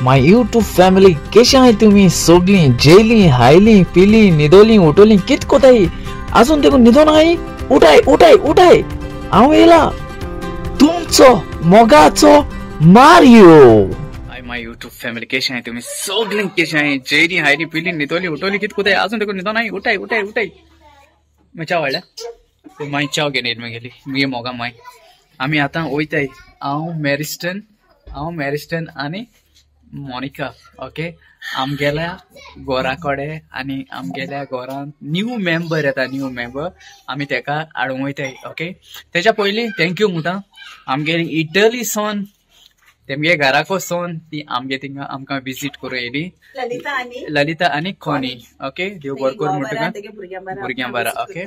My YouTube family कशी आहे तुम्ही सगळी जेली हायली पिली निदोली उठोली कित कोताई अजून देखो निदो नाही उठाय उठाय उठाय हांव येला तुमचो मोगाचो Mario I my YouTube family कशी आहे तुम्ही सगळी कशी आहे जेली हायली पिली निदोली उठोली कित कोताई अजून देखो निदो नाही उठाय उठाय उठाय मी चाव वाडला ते माय चाव घेन येत गेली मी मोगा माय आम्ही आता वयताय हांव मॅरिस्टन आणि मोनिका ओके आमगेल्या घरा कडेन आनी आमगेल्या घरान न्यू मेंबर येता न्यू मेंबर आमी तेका हाडूंक वयताय ओके तेच्या पयलीं थँक्यू म्हणटा आमगे इटली सोन तेमगे घराको सोन ती आमगे थिंगा आमकां विजीट करूं येयली ललिता आनी खोनी ओके देव बरें करूं म्हणटा भुरग्यां बरा ओके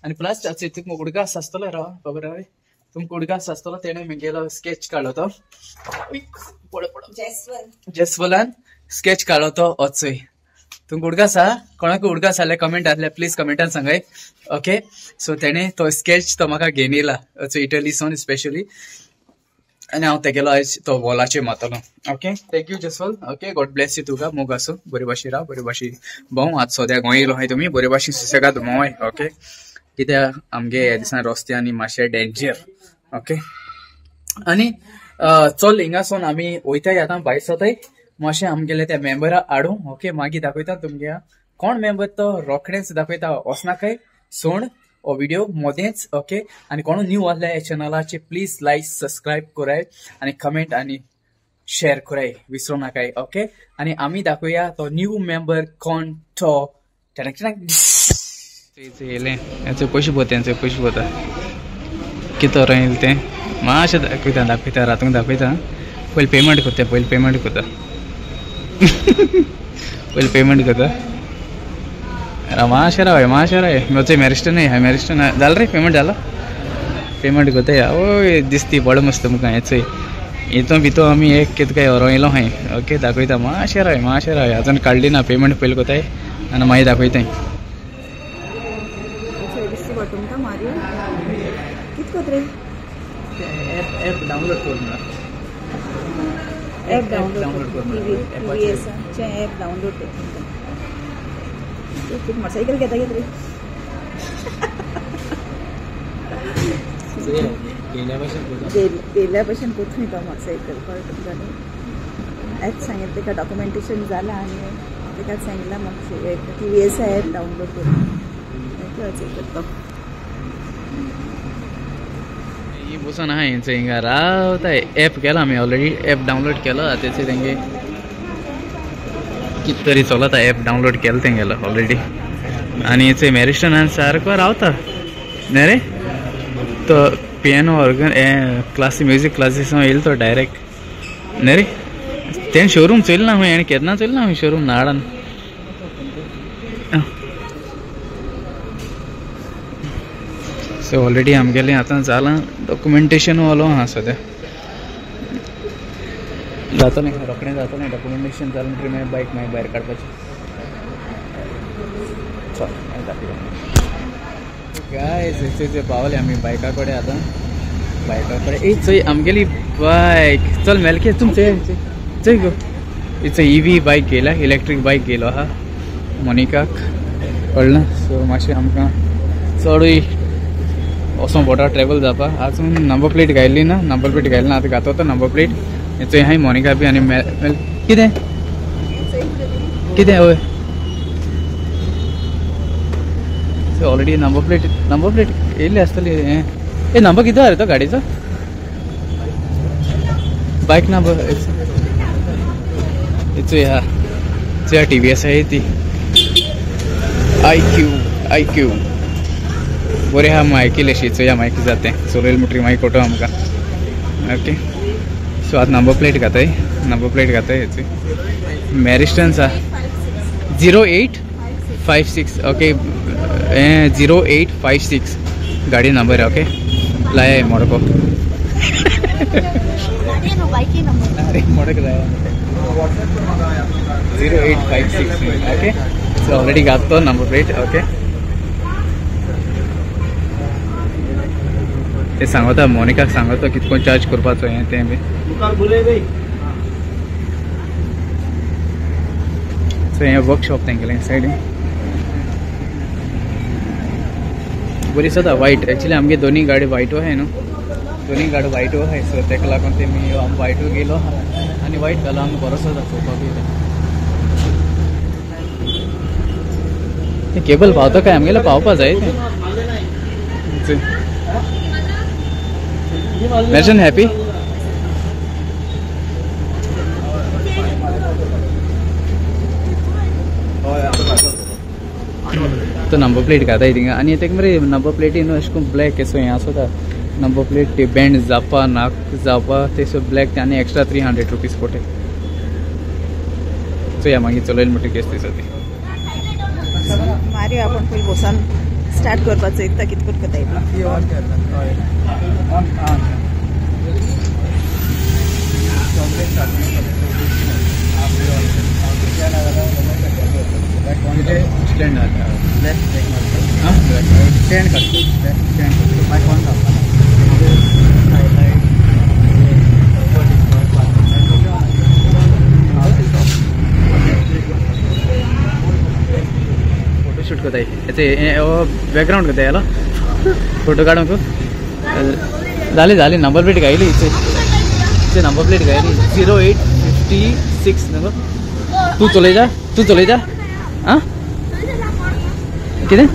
आनी प्लस तुमकां उडका आसतलो राव खबर हय तुमकां उडका आसतलो तेणे म्हगेलो स्केच काडलो तो जेस्वलान स्केच काढलो तो अचोय तुमकां उडका आसा कोणाक उडका आसल्यार कमेंट आसल्यार प्लीज कमेंटान सांगाय ओके सो तेणे तो स्केच तो म्हाका घेवन येयला अचो इटलीसून स्पेशली आनी हांव तेगेलो आयज तो वॉलाचेर मारतलो ओके थँक्यू जेस्वल ओके गॉड ब्लेस यू तुका मोग आसूं बरे भाशेन राव बरे भाशेन भोंव आज सद्या गोंय येयलो हाय तुमी बरे भाशेन सुसेगाद भोंवय ओके कित्याक आमगे ह्या दिसान रस्त्यांनी मातशें डेंजर ओके आनी चल हिंगासून आमी वयताय आतां भायर सरताय मातशें आमगेले त्या मेंबराक हाडूं ओके मागीर दाखयता तुमगे कोण मेंबर तो रोखडेंच दाखयता वचनाकाय सोड हो व्हिडिओ मोदेंच ओके आनी कोण न्यू आसल्या ह्या चॅनलाचेर प्लीज लायक सबस्क्रायब कराय आनी कमेंट आनी शेअर कराय विसरूं नाकाय ओके आनी आमी दाखोवया तो न्यू मेंबर कोण तो येयलें हेचे पयशे पोता कितें राहील तें मातशें दाखयता रातूंक दाखयता पयलीं पेमेंट करता पयलीं पेमेंट करता मातशें राव म्हजो मॅरिस्टन जालें रे पेमेंट जालो पेमेंट करता ओय दिसती बरो मस्त तुमकां हेचोय हितून भितो आमी एक कितें काय व्हरों येयलो हाय ओके दाखयता मातशें राव आजून काडली ना पेमेंट पयलीं कोताय आनी मागीर दाखयताय ऐप डाउनलोड करना ऐप डाउनलोड करना ऐप डाउनलोड करता एक मोटरसाइकिल घेता रे गेल्या भशेन कोचून तो मोटरसाइकल कळटा ऐप सांगितलें तेका डॉक्युमेंटेशन जालां आनी तेका सांगितलां म्हाका TVS ऐप डाउनलोड करता बसून आहा हेंचो हिंगा रावता एप केला आमी ऑलरेडी एप डाउनलोड केलो तेचे तेंगे कितें तरी चलता एप डाउनलोड केलो तेंगेलो ऑलरेडी आनी हेचो मॅरिस्टनान सारको रावता न्ही रे तो piano organ class music classes येयलो तो डायरेक्ट न्ही रे तेणें शोरूम चोयलो ना हेणें केन्ना चोयलो ना शोरूम नाडान सो ऑलरेडी आमगेलें आतां जालां डॉक्युमेंटेशन वालो आहा सद्या जातलें रोखडें जातलें डॉक्युमेंटेशन जालें म्हणटरी मागीर बायक मागीर भायर काडपाचें गायज पावले आमी बायका कडेन आतां बायका कडेन ए चोय आमगेली बायक चल मेलके तुम चोय गो इट्स EV बायक गेला इलेक्ट्रीक बायक गेलो आहा मोनिकाक कळना सो मातशें आमकां चडूय वचोंक पडटा ट्रॅवल जावपा आजून नंबर प्लेट घायल्ली ना आतां घातो तो नंबर प्लेट हेचो हाय मोनिका बी आनी कितें हय सो ऑलरेडी नंबर प्लेट येयल्ली आसतली ए नंबर कितें रे तो गाडयेचो बायक नंबर हेचो ह्या TVS आहाय ती IQ बरें हा मायकी अशी या मायकी जाते चलयली म्हणटरी मागीर कोटो आमकां ओके सो आतां नंबर प्लेट घाताय हेची मॅरिस्टन्स आहा 0856 ओके 0856 गाडी नंबर ओके लाया मोडको मोडक लाया 0856 ओके सो ऑलरेडी घातो नंबर प्लेट ओके ते सांगता मोनिकाक सांगता कितको चार्ज करपाचो हें तें बी सो हे वर्कशॉप तेंगेलें सायडीन बरी सदा वायट एक्चुअली आमगे दोन्ही गाडी वायटो आहाय न्हू दोन्ही गाडी वायटो आहाय सो तेका लागून ते मी वायटो गेलो आनी वायट घालो आमकां बरोसो दाखोवपाक ते केबल पावता काय आमगेला पावपा जाय ते मेशन हॅपी तो नंबर प्लेट घाता थिंगा आनी तेका मरे नंबर प्लेट न्हू अशें करून ब्लॅक एसो हें आसता नंबर प्लेट ते बँड जावपा नाक जावपा ते सो ब्लॅक आनी एक्स्ट्रा 300 रुपीज पडटे सो ह्या मागीर चलयली म्हणटा केस दिसा ती मारी आपण पयलीं बसान स्टार्ट करपाचो एकदा कितें करून कोताय स्टँड फोटोशूट कोताय बॅकग्राउंड कोताय याला फोटो काढून जाले जाले नंबर प्लेट घायली इथे नंबर प्लेट घायली 0856 न्हू तू चलय जा हाँ कितें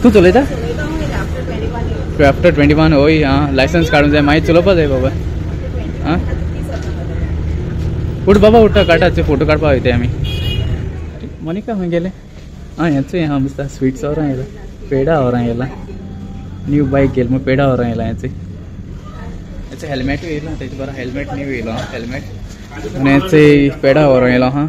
तू चलयता आफ्टर 21 होय हाँ लायसन्स काढून जाय मागीर चलोवपा जाय बाबा हाँ उठ बाबा उठा काढा फोटो काडपा वयताय आमी मोनिका खंय गेले हाँ हेचो हाँ मस्त स्वीट्स और येला पेडा और येला न्यू बाईक गेल मग पेडा और येला हेचो हेल्मेट येयला तेजे बरा हेल्मेट न्यू येयलो हेल्मेट आनी हेचे पेडा और येला हाँ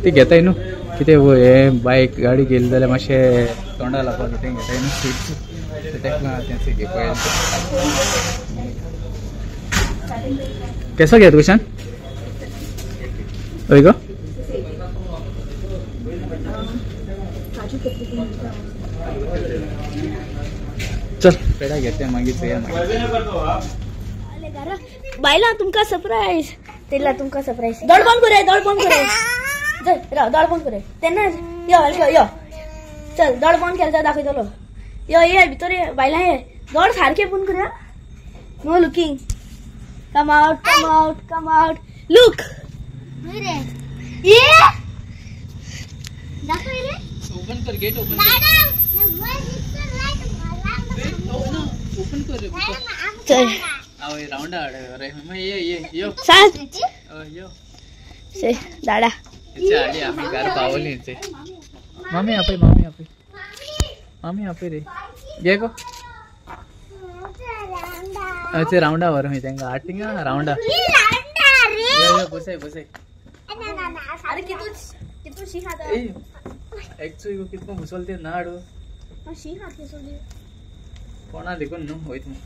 ती घेताय न्हू कितें हे बायक गाडी गेली जाल्यार मातशें तोंडा लागपाक कितें घेताय न्हू स्वीट्स तेका तेंचे घेवपाक कैसा गया ट्यूशन वही को चल पेडा घेते मागीर बायला तुमका सरप्राईज तेला तुमका सरप्राईज दौड बंद करे जय राव दौड बंद करे तेन्ना यो यो चल दौड बंद केला दाखयतलो यो ये भितर ये बायला ये दौड सारखे बंद करूया no looking Come out. Look. ये देखो ये ओपन कर गेट ओपन कर चल आओ ये राउंड अरे मैं ये यो साथ यो से दादा इथे आली आम्ही घर पावली इथे मामी आपे रे ये को अच्छे राउंडा वर मी त्यांगा आटिंगा राउंडा यो बसे अरे कितू शिहात एक्चुअली को कितना घुसलते नाडू शिहात के सोले कोणा देखून न होईत मग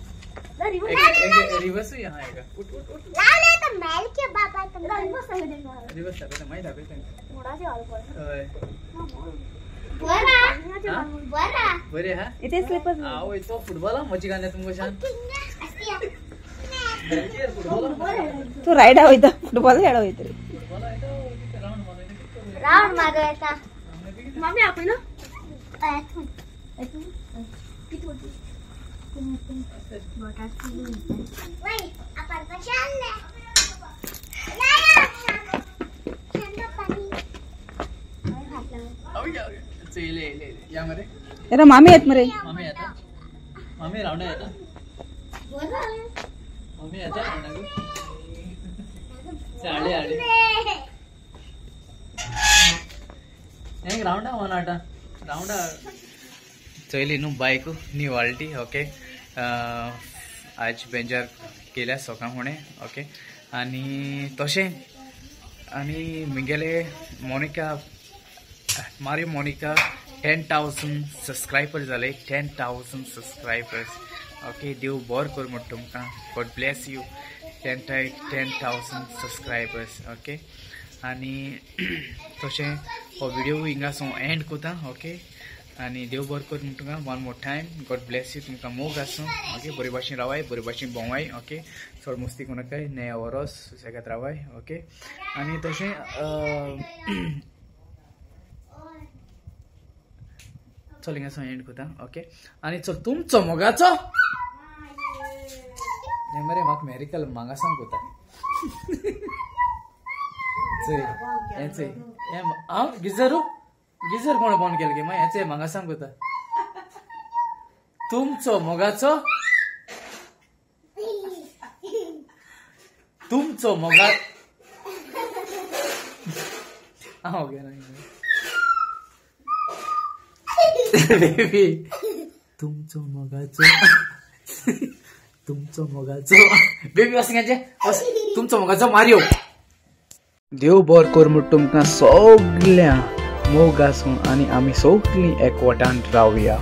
रिवर्स यहाँ आएगा उठ लाले तो मेल के बाबा तुम रिवर्स कर देना रिवर्स कर माहित आहे का मोडा से ऑल कर बरे हा इथे स्लिपर्स आओ इतो फुटबॉल मजी गाणे तुमको शान तू राईड होईता फुटबॉल खेळा होईत रे राउंड मारता मम्मी आपण ना किती होती वय आपण कशाला ले या मरे एरा मामी आहेत मरे मामी राउंड आहे ना मम्मी आता आले एक राउंड वन आटा राउंड चयली न्हू बायक नी वाळटी ओके आज बेंजार केल्या सोकां फुडें ओके आनी तशें आनी म्हगेले मोनिका मारियो मोनिका 10,000 सब्सक्रायबर्स जाले 10,000 सब्सक्रायबर्स ओके देव बोर कर म्हणटा तुमकां God bless you 10,000 subscribers okay आनी तशें हो व्हिडिओ हिंगासून एंड कोता ओके आनी देव बरें कर तुमकां one more time God bless you तुमकां मोग आसूं ओके बरे भाशेन रावाय बरे भाशेन भोंवाय ओके चड मस्ती कोणाकाय नया वरोस सुसेगाद रावाय ओके आनी तशें चल हिंगासो एंड कोता ओके आनी चल तुमचो मोगाचो हे मरे म्हाका मॅरिकल मांगा सांग कोता गिजर कोण बंद केलं गे मग याचे मागा सांग कोता तुमचो मोगाचो तुमचो मोगा बेबी तुमचो मोगाचो तुमचो मोगाचो बेबी वस तुमचो मोगाचो मारियो देव बर कर म्हूण तुमकां सगळ्या मोग आसूं आनी आमी सगळीं एकवटान रावया.